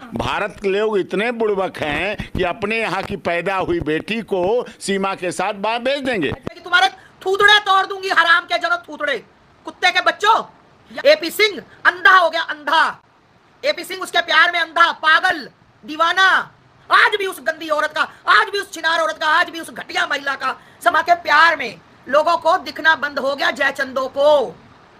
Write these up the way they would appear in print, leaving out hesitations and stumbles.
भारत के लोग इतने बुड़बक हैं कि अपने यहाँ की पैदा हुई बेटी को सीमा के साथ बाहर भेज देंगे। कि तुम्हारे थूथड़े तोड़ दूंगी, हराम के जगह थूथड़े, कुत्ते के बच्चों। एपी सिंह अंधा हो गया, अंधा। एपी सिंह उसके प्यार में अंधा, पागल, दीवाना। आज भी उस गंदी औरत का, आज भी उस छिनार औरत का, आज भी उस घटिया महिला का सीमा के प्यार में लोगों को दिखना बंद हो गया। जयचंदो को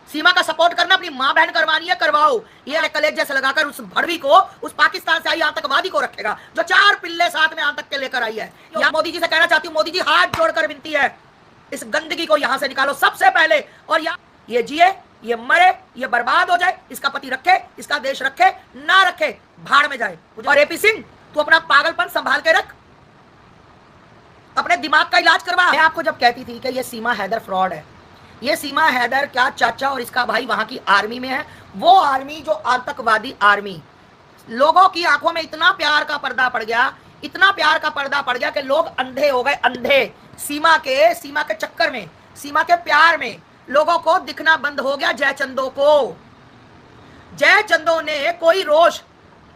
सीमा का सपोर्ट करना अपनी मां बहन करवानी है, करवाओ। ये कलेजे से लगाकर उस भड़वी को, उस पाकिस्तान से आई आतंकवादी को रखेगा जो 4 पिल्ले साथ में आतंक के लेकर आई है। यहाँ मोदी जी से कहना चाहती हूँ, मोदी जी हाथ जोड़कर विनती है, इस गंदगी को यहां से निकालो सबसे पहले। और ये जिए, ये मरे, ये बर्बाद हो जाए, इसका पति रखे, इसका देश रखे, ना रखे, भाड़ में जाए। और एपी सिंह तू अपना पागलपन संभाल के रख, अपने दिमाग का इलाज करवा। मैं आपको जब कहती थी कि ये सीमा हैदर फ्रॉड है, ये सीमा हैदर क्या चाचा और इसका भाई वहां की आर्मी में है, वो आर्मी जो आतंकवादी आर्मी। लोगों की आंखों में इतना प्यार का पर्दा पड़ गया, इतना प्यार का पर्दा पड़ गया कि लोग अंधे हो गए, अंधे। सीमा के चक्कर में, सीमा के प्यार में लोगों को दिखना बंद हो गया। जयचंदो को, जयचंदो ने कोई रोष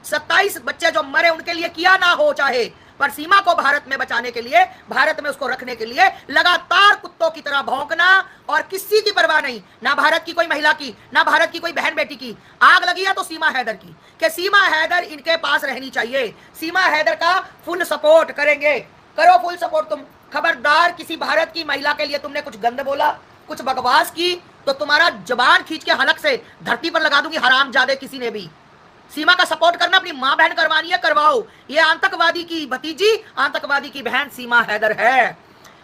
27 बच्चे जो मरे उनके लिए किया ना हो चाहे, पर सीमा को भारत में बचाने के लिए, भारत में उसको रखने के लिए लगातार कुत्तों की तरह भौंकना, और किसी की परवाह नहीं, ना भारत की कोई महिला की, ना भारत की कोई बहन बेटी की। आग लगी है तो सीमा हैदर की, कि सीमा हैदर इनके पास रहनी चाहिए। सीमा हैदर का फुल सपोर्ट करेंगे, करो फुल सपोर्ट तुम। खबरदार किसी भारत की महिला के लिए तुमने कुछ गंद बोला, कुछ बकवास की, तो तुम्हारा जबान खींच के हलक से धरती पर लगा दूंगी, हरामजादे किसी ने भी। सीमा का सपोर्ट करना अपनी मां बहन करवानी है, करवाओ। ये आतंकवादी की भतीजी, आतंकवादी की बहन सीमा हैदर है।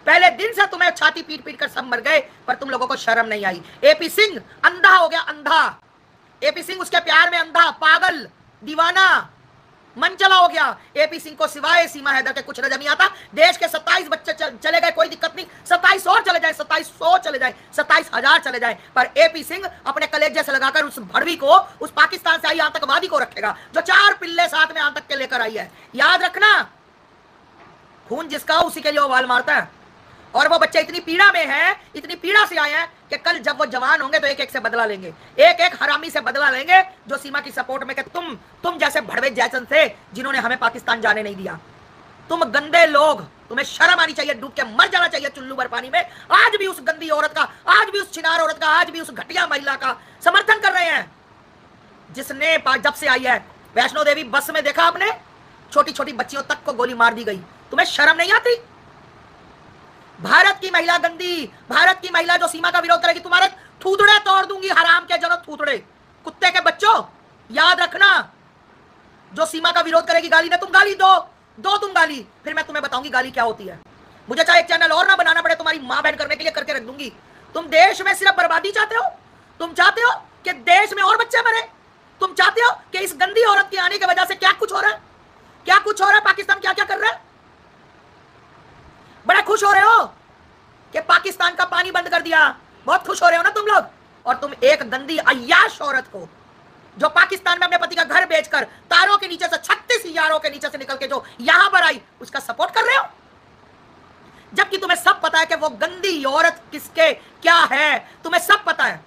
पहले दिन से तुम्हें छाती पीट पीट कर सब मर गए, पर तुम लोगों को शर्म नहीं आई। एपी सिंह अंधा हो गया, अंधा। एपी सिंह उसके प्यार में अंधा, पागल, दीवाना, मनचला हो गया। एपी सिंह को सिवाय सीमा हैदर के कुछ नजर नहीं आता। देश के 27 बच्चे चले गए, कोई दिक्कत नहीं, 27 और चले जाए, 2700 चले जाए, 27,000 चले जाए, पर एपी सिंह अपने कलेजे से लगाकर उस भड़वी को, उस पाकिस्तान से आई आतंकवादी को रखेगा जो 4 पिल्ले साथ में आतंक के लेकर आई है। याद रखना, खून जिसका उसी के लिए वो वाल मारता है। और वो बच्चे इतनी पीड़ा में हैं, इतनी पीड़ा से आए हैं कि कल जब वो जवान होंगे तो एक एक से बदला लेंगे, एक एक हरामी से बदला लेंगे जो सीमा की सपोर्ट में, कि तुम जैसे भड़वे जयचंद थे जिन्होंने हमें पाकिस्तान जाने नहीं दिया। तुम गंदे लोग, तुम्हें शर्म आनी चाहिए, डूब के मर जाना चाहिए चुल्लू भर पानी में। आज भी उस गंदी औरत का, आज भी उस छिनार औरत का, आज भी उस घटिया महिला का समर्थन कर रहे हैं, जिसने जब से आई है वैष्णो देवी बस में देखा आपने, छोटी छोटी बच्चियों तक को गोली मार दी गई। तुम्हें शर्म नहीं आती? भारत की महिला गंदी, भारत की महिला जो सीमा का विरोध करेगी, तुम्हारे थूथड़े तोड़ दूंगी, हराम के जगह थूथड़े, कुत्ते के बच्चों। याद रखना, जो सीमा का विरोध करेगी, गाली ना तुम गाली दो तुम गाली, फिर मैं तुम्हें बताऊंगी गाली क्या होती है। मुझे चाहे एक चैनल और ना बनाना पड़े, तुम्हारी मां बहन करने के लिए करके रख दूंगी। तुम देश में सिर्फ बर्बादी चाहते हो, तुम चाहते हो कि देश में और बच्चे मरे, तुम चाहते हो कि इस गंदी औरत के आने की वजह से क्या कुछ हो रहा है, क्या कुछ हो रहा है, पाकिस्तान क्या क्या कर रहा है। बड़ा खुश हो रहे हो कि पाकिस्तान का पानी बंद कर दिया, बहुत खुश हो रहे हो ना तुम लोग। और तुम एक गंदी अय्याश औरत को, जो पाकिस्तान में अपने पति का घर बेचकर तारों के नीचे से, 36 यारों के नीचे से निकल के जो यहां पर आई, उसका सपोर्ट कर रहे हो, जबकि तुम्हें सब पता है कि वो गंदी औरत किसके क्या है, तुम्हें सब पता है।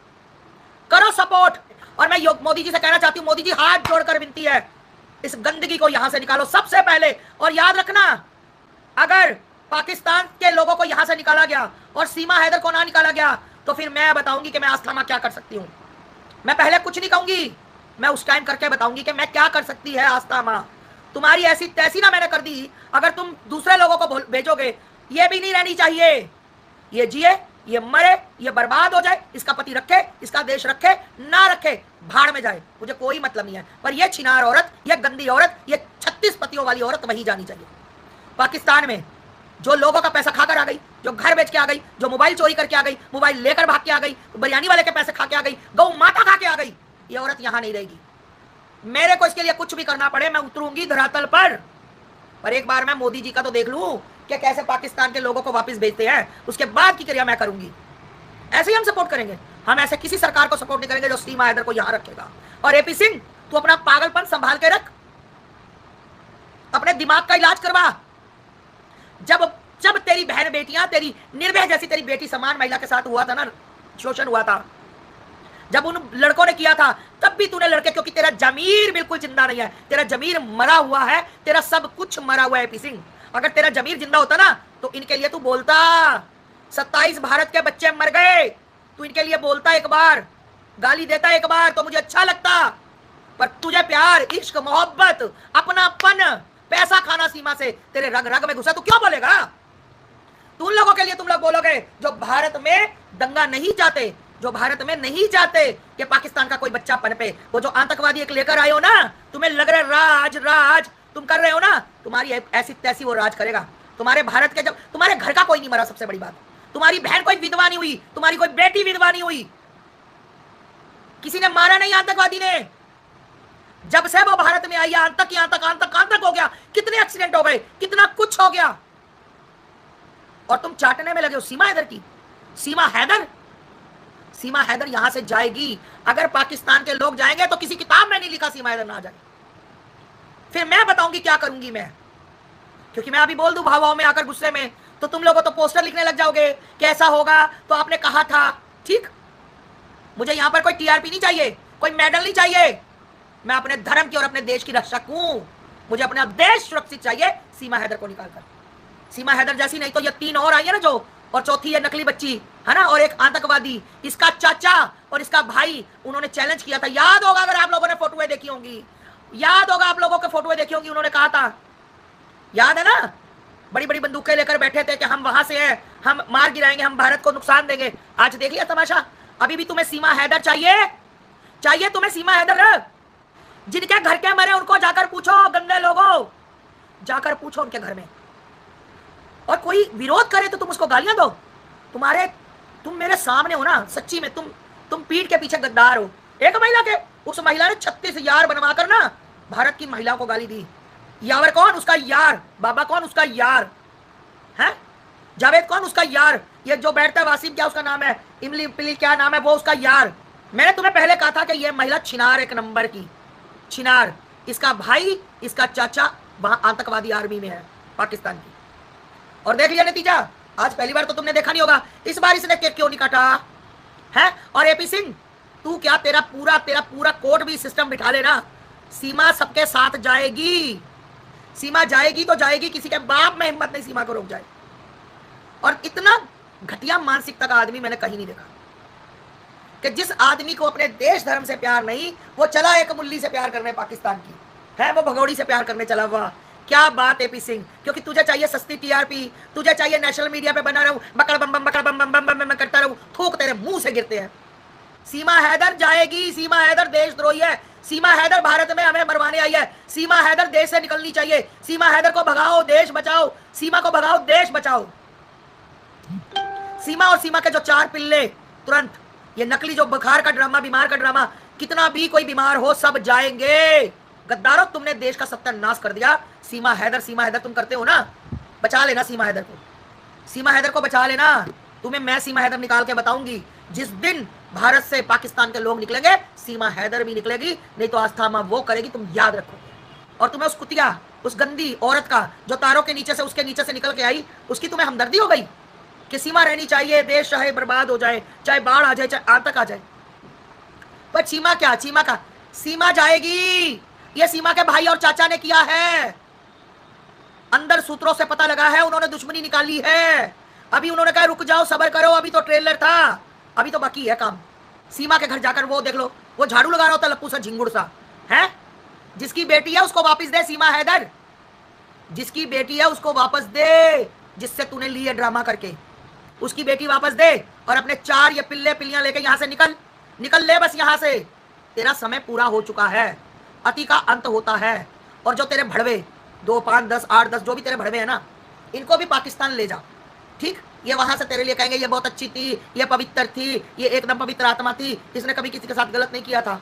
करो सपोर्ट। और मैं मोदी जी से कहना चाहती हूं, मोदी जी हाथ जोड़कर विनती है, इस गंदगी को यहां से निकालो सबसे पहले। और याद रखना, अगर पाकिस्तान के लोगों को यहां से निकाला गया और सीमा हैदर को ना निकाला गया, तो फिर मैं बताऊंगी कि मैं आस्था मां क्या कर सकती हूं। मैं पहले कुछ नहीं कहूंगी, मैं उस टाइम करके बताऊंगी कि मैं क्या कर सकती है आस्था मां। तुम्हारी ऐसी तैसी ना मैंने कर दी, अगर तुम दूसरे लोगों को भेजोगे, ये भी नहीं रहनी चाहिए। ये जिए, ये मरे, ये बर्बाद हो जाए, इसका पति रखे, इसका देश रखे, ना रखे, भाड़ में जाए, मुझे कोई मतलब नहीं है। पर ये छिनार औरत, ये गंदी औरत, ये 36 पतियों वाली औरत वहीं जानी चाहिए। पाकिस्तान में जो लोगों का पैसा खाकर आ गई, जो घर बेच के आ गई, जो मोबाइल चोरी करके आ गई, मोबाइल लेकर भाग के आ गई, बिरयानी वाले के पैसे खा के आ गई, गौ माता खा के आ गई, ये औरत यहां नहीं रहेगी। मेरे को इसके लिए कुछ भी करना पड़े, मैं उतरूंगी धरातल पर एक बार मैं मोदी जी का तो देख लूं कि कैसे पाकिस्तान के लोगों को वापस भेजते हैं, उसके बाद की क्रिया मैं करूंगी। ऐसे ही हम सपोर्ट करेंगे, हम ऐसे किसी सरकार को सपोर्ट नहीं करेंगे जो सीमा हैदर को यहां रखेगा। और एपी सिंह, तू अपना पागलपन संभाल के रख, अपने दिमाग का इलाज करवा। जब तेरी बहन बेटियां, तेरी निर्भय जैसी तेरी बेटी समान महिला के साथ हुआ था ना, शोषण हुआ था, जब उन लड़कों ने किया था, तब भी तूने लड़के, क्योंकि तेरा जमीर बिल्कुल जिंदा नहीं है, तेरा जमीर मरा हुआ है, तेरा सब कुछ मरा हुआ है एपी सिंह। अगर तेरा जमीर जिंदा होता ना तो इनके लिए तू बोलता, 27 भारत के बच्चे मर गए, तू इनके लिए बोलता, एक बार गाली देता एक बार तो मुझे अच्छा लगता। पर तुझे प्यार, इश्क, मोहब्बत, अपनापन, पैसा खाना सीमा से तेरे रग रग में घुसा, तू क्यों बोलेगा? तू उन लोगों के लिए तुम लोग बोलोगे जो भारत में दंगा नहीं चाहते, जो भारत में नहीं चाहते कि पाकिस्तान का कोई बच्चा पनपे। वो जो आतंकवादी एक लेकर आए हो ना, तुम्हें लग रहा है राज राज तुम कर रहे हो ना, तुम्हारी ऐसी तैसी वो राज करेगा। तुम्हारे भारत के, जब तुम्हारे घर का कोई नहीं मरा, सबसे बड़ी बात, तुम्हारी बहन कोई विधवा नहीं हुई, तुम्हारी कोई बेटी विधवा नहीं हुई, किसी ने मारा नहीं आतंकवादी ने। जब से वो भारत में आई, आतंक हो गया, कितने एक्सीडेंट हो गए, कितना कुछ हो गया, और तुम चाटने में लगे हो सीमा हैदर की। सीमा हैदर यहां से जाएगी। अगर पाकिस्तान के लोग जाएंगे तो किसी किताब में नहीं लिखा सीमा हैदर ना जाए। फिर मैं बताऊंगी क्या करूंगी मैं, क्योंकि मैं अभी बोल दूं भाव में आकर गुस्से में, तो तुम लोगों तो पोस्टर लिखने लग जाओगे कि ऐसा होगा तो आपने कहा था। ठीक, मुझे यहां पर कोई टीआरपी नहीं चाहिए, कोई मेडल नहीं चाहिए, मैं अपने धर्म की और अपने देश की रक्षक हूं। मुझे अपना देश सुरक्षित चाहिए, सीमा हैदर को निकालकर। सीमा हैदर जैसी नहीं तो ये 3 और आई है ना जो, और चौथी ये नकली बच्ची है ना, और एक आतंकवादी, इसका चाचा और इसका भाई, उन्होंने चैलेंज किया था। याद होगा अगर आप लोगों ने फोटोएं देखी होंगी, याद होगा आप लोगों को फोटोएं देखी होंगी, उन्होंने कहा था, याद है ना, बड़ी बड़ी बंदूकें लेकर बैठे थे कि हम वहां से हैं, हम मार गिराएंगे, हम भारत को नुकसान देंगे। आज देख लिया तमाशा। अभी भी तुम्हें सीमा हैदर चाहिए तुम्हें सीमा हैदर। जिनके घर के मरे उनको जाकर पूछो, गंदे लोगों, जाकर पूछो उनके घर में। और कोई विरोध करे तो तुम उसको गालियां दो। तुम मेरे सामने हो ना, सच्ची में तुम पीठ के पीछे गद्दार हो। एक महिला के, उस महिला ने 36 यार बनवा कर ना भारत की महिलाओं को गाली दी। यावर कौन? उसका यार। बाबा कौन? उसका यार है। जावेद कौन? उसका यार। ये जो बैठता है वासिम, क्या उसका नाम है, इमली पिली क्या नाम है, वो उसका यार। मैंने तुम्हें पहले कहा था कि ये महिला छिनार, एक नंबर की छिनार। इसका भाई, इसका चाचा वहां आतंकवादी आर्मी में है पाकिस्तान की। और देख लिया नतीजा। आज पहली बार तो तुमने देखा नहीं होगा, इस बार इसने केक क्यों नहीं काटा है। और एपी सिंह, तू क्या, तेरा पूरा कोर्ट भी सिस्टम बिठा लेना, सीमा सबके साथ जाएगी। सीमा जाएगी तो जाएगी, किसी के बाप में हिम्मत नहीं सीमा को रोक जाए। और इतना घटिया मानसिकता का आदमी मैंने कहीं नहीं देखा कि जिस आदमी को अपने देश धर्म से प्यार नहीं, वो चला एक मुल्ली से प्यार करने पाकिस्तान की है, वो भगौड़ी से प्यार करने चला हुआ। क्या बात एपी सिंह, क्योंकि तुझे चाहिए सस्ती टीआरपी, तुझे चाहिए नेशनल मीडिया पे बना रहूं, बकड़ बम बम बकड़ बम बम बम बम करता रहूं, थूक तेरे मुंह से गिरते हैं। सीमा हैदर जाएगी। सीमा हैदर देशद्रोही है। सीमा हैदर भारत में हमें मरवाने आई है। सीमा हैदर देश से निकलनी चाहिए। सीमा हैदर को भगाओ, देश बचाओ। सीमा को भगाओ, देश बचाओ। सीमा और सीमा के जो 4 पिल्ले तुरंत, ये नकली जो बुखार का ड्रामा, बीमार का ड्रामा, कितना भी कोई बीमार हो सब जाएंगे। गद्दारों, तुमने देश का सत्यानाश कर दिया। सीमा हैदर तुम करते हो ना, बचा लेना सीमा हैदर को, सीमा हैदर को बचा लेना। तुम्हें मैं सीमा हैदर निकाल के बताऊंगी। जिस दिन भारत से पाकिस्तान के लोग निकलेंगे, सीमा हैदर भी निकलेगी, नहीं तो आस्थामा वो करेगी, तुम याद रखो। और तुम्हें उस कुतिया, उस गंदी औरत का जो तारों के नीचे से, उसके नीचे से निकल के आई, उसकी तुम्हें हमदर्दी हो गई कि सीमा रहनी चाहिए, देश चाहे बर्बाद हो जाए, चाहे बाढ़ आ जाए, चाहे आतंक आ जाए। पर सीमा क्या, सीमा जाएगी। ये सीमा के भाई और चाचा ने किया है। अंदर सूत्रों से पता लगा है, उन्होंने दुश्मनी निकाली है। अभी उन्होंने कहा रुक जाओ, सबर करो, अभी तो ट्रेलर था, अभी तो बाकी है काम। सीमा के घर जाकर वो देख लो, वो झाड़ू लगा रहा होता लप्पू सा, झिंगुड़ सा है। जिसकी बेटी है उसको वापस दे सीमा हैदर, जिसकी बेटी है उसको वापस दे, जिससे तूने लिए ड्रामा करके, उसकी बेटी वापस दे। और अपने 4 ये पिल्ले पिल्लियां लेके यहां से निकल ले बस। यहां से तेरा समय पूरा हो चुका है, अति का अंत होता है। और जो तेरे भड़वे 2, 5, 10, 8, 10 जो भी तेरे भड़वे है ना, इनको भी पाकिस्तान ले जा। ठीक, ये वहां से तेरे लिए कहेंगे ये बहुत अच्छी थी, ये पवित्र थी, ये एकदम पवित्र आत्मा थी, इसने कभी किसी के साथ गलत नहीं किया था।